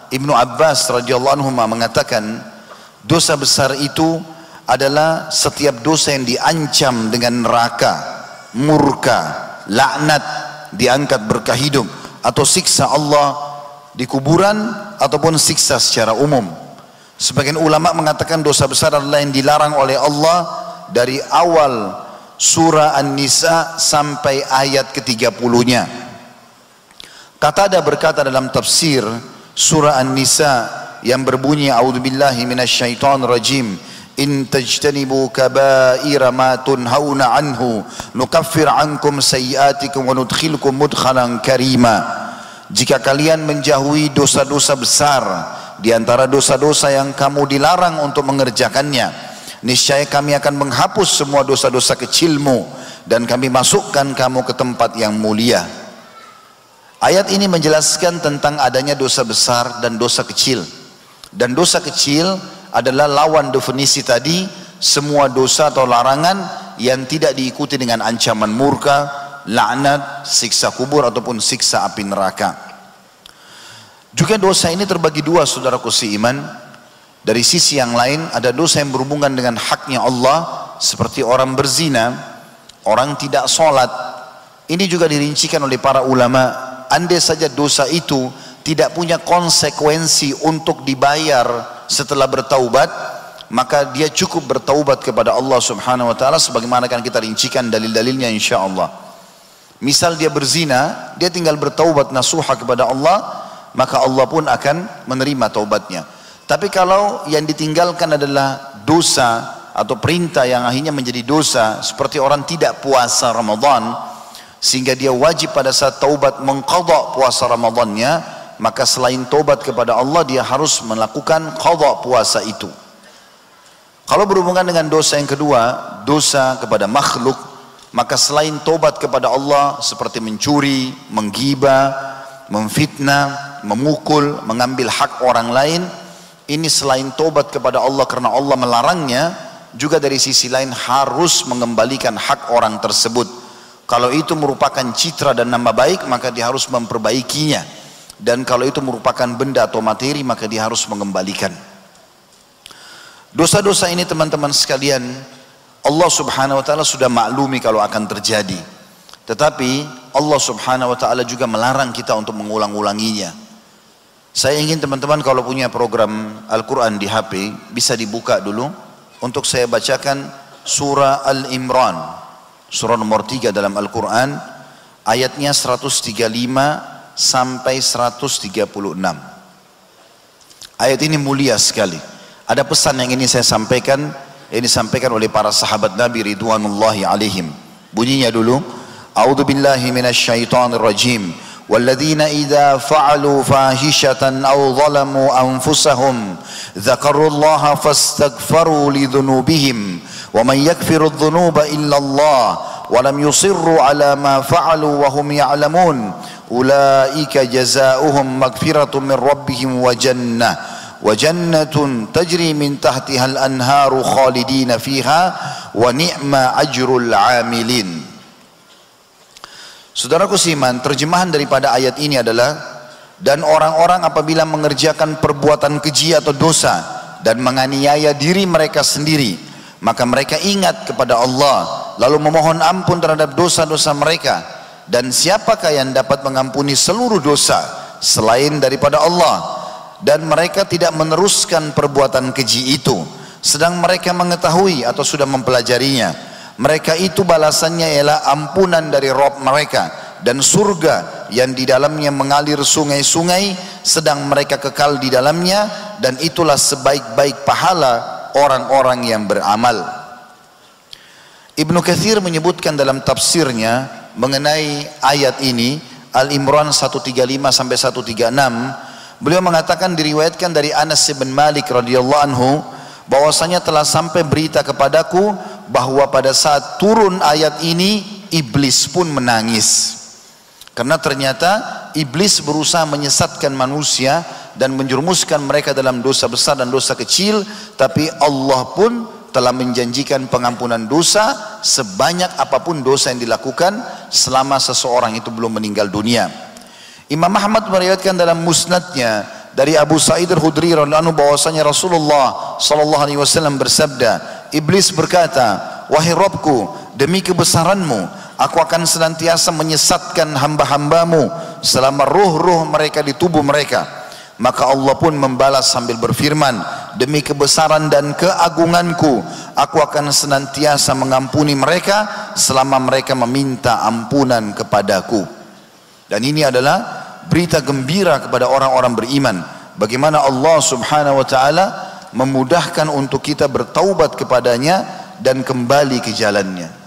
Ibnu Abbas radhiyallahu anhu mengatakan, dosa besar itu adalah setiap dosa yang diancam dengan neraka, murka, laknat, diangkat berkah hidup, atau siksa Allah di kuburan, ataupun siksa secara umum. Sebagian ulama mengatakan dosa besar adalah yang dilarang oleh Allah dari awal surah An-Nisa sampai ayat ke-30-nya. Qatadah berkata dalam tafsir surah An-Nisa yang berbunyi a'udzubillahi minasyaitonir rajim, in tajtanibu kaba'ira ma tunhauna anhu nukaffir ankum sayyi'atikum wa nudkhilkum mudkhalan karima. Jika kalian menjauhi dosa-dosa besar di antara dosa-dosa yang kamu dilarang untuk mengerjakannya, niscaya kami akan menghapus semua dosa-dosa kecilmu dan kami masukkan kamu ke tempat yang mulia. Ayat ini menjelaskan tentang adanya dosa besar dan dosa kecil. Dan dosa kecil adalah lawan definisi tadi, semua dosa atau larangan yang tidak diikuti dengan ancaman murka, laknat, siksa kubur ataupun siksa api neraka. Juga dosa ini terbagi dua, saudaraku seiman. Dari sisi yang lain ada dosa yang berhubungan dengan haknya Allah, seperti orang berzina, orang tidak sholat. Ini juga dirincikan oleh para ulama. Andai saja dosa itu tidak punya konsekuensi untuk dibayar setelah bertaubat, maka dia cukup bertaubat kepada Allah subhanahu wa ta'ala, sebagaimana akan kita rincikan dalil-dalilnya insyaAllah. Misal dia berzina, dia tinggal bertaubat nasuha kepada Allah, maka Allah pun akan menerima taubatnya. Tapi kalau yang ditinggalkan adalah dosa atau perintah yang akhirnya menjadi dosa, seperti orang tidak puasa Ramadan sehingga dia wajib pada saat taubat mengqadha puasa Ramadannya, maka selain taubat kepada Allah dia harus melakukan qadha puasa itu. Kalau berhubungan dengan dosa yang kedua, dosa kepada makhluk, maka selain taubat kepada Allah seperti mencuri, menggibah, memfitnah, memukul, mengambil hak orang lain, ini selain taubat kepada Allah karena Allah melarangnya, juga dari sisi lain harus mengembalikan hak orang tersebut. Kalau itu merupakan citra dan nama baik, maka dia harus memperbaikinya. Dan kalau itu merupakan benda atau materi, maka dia harus mengembalikan. Dosa-dosa ini teman-teman sekalian, Allah subhanahu wa ta'ala sudah maklumi kalau akan terjadi. Tetapi Allah subhanahu wa ta'ala juga melarang kita untuk mengulang-ulanginya. Saya ingin teman-teman kalau punya program Al-Quran di HP, bisa dibuka dulu untuk saya bacakan surah Al-Imran, surah nomor 3 dalam Al-Quran, ayatnya 135 sampai 136. Ayat ini mulia sekali. Ada pesan yang ini saya sampaikan, yang disampaikan oleh para sahabat Nabi ridwanullahi alaihim. Bunyinya dulu, a'udzu billahi minasyaitonir rajim. والذين إذا فعلوا فاحشة أو ظلموا أنفسهم ذكروا الله فاستغفروا لذنوبهم ومن يغفر الذنوب إلا الله ولم يصروا على ما فعلوا وهم يعلمون أولئك جزاؤهم مغفرة من ربهم وجنة تجري من تحتها الأنهار خالدين فيها ونعم أجر العاملين. Saudaraku seiman, terjemahan daripada ayat ini adalah, dan orang-orang apabila mengerjakan perbuatan keji atau dosa dan menganiaya diri mereka sendiri, maka mereka ingat kepada Allah lalu memohon ampun terhadap dosa-dosa mereka. Dan siapakah yang dapat mengampuni seluruh dosa selain daripada Allah? Dan mereka tidak meneruskan perbuatan keji itu sedang mereka mengetahui atau sudah mempelajarinya. Mereka itu balasannya ialah ampunan dari Rabb mereka dan surga yang di dalamnya mengalir sungai-sungai sedang mereka kekal di dalamnya, dan itulah sebaik-baik pahala orang-orang yang beramal. Ibnu Katsir menyebutkan dalam tafsirnya mengenai ayat ini, Al-Imran 135 sampai 136, beliau mengatakan diriwayatkan dari Anas bin Malik radhiyallahu anhu bahwasanya telah sampai berita kepadaku bahwa pada saat turun ayat ini iblis pun menangis, karena ternyata iblis berusaha menyesatkan manusia dan menjerumuskan mereka dalam dosa besar dan dosa kecil, tapi Allah pun telah menjanjikan pengampunan dosa sebanyak apapun dosa yang dilakukan selama seseorang itu belum meninggal dunia. Imam Ahmad meriwayatkan dalam musnadnya dari Abu Sa'id al-Khudri radhiyallahu anhu bahwasanya Rasulullah sallallahu alaihi wasallam bersabda, iblis berkata, wahai Rabbku, demi kebesaranmu aku akan senantiasa menyesatkan hamba-hambamu selama ruh-ruh mereka di tubuh mereka. Maka Allah pun membalas sambil berfirman, demi kebesaran dan keagunganku aku akan senantiasa mengampuni mereka selama mereka meminta ampunan kepadaku. Dan ini adalah berita gembira kepada orang-orang beriman, bagaimana Allah subhanahu wa ta'ala memudahkan untuk kita bertaubat kepadanya dan kembali ke jalannya.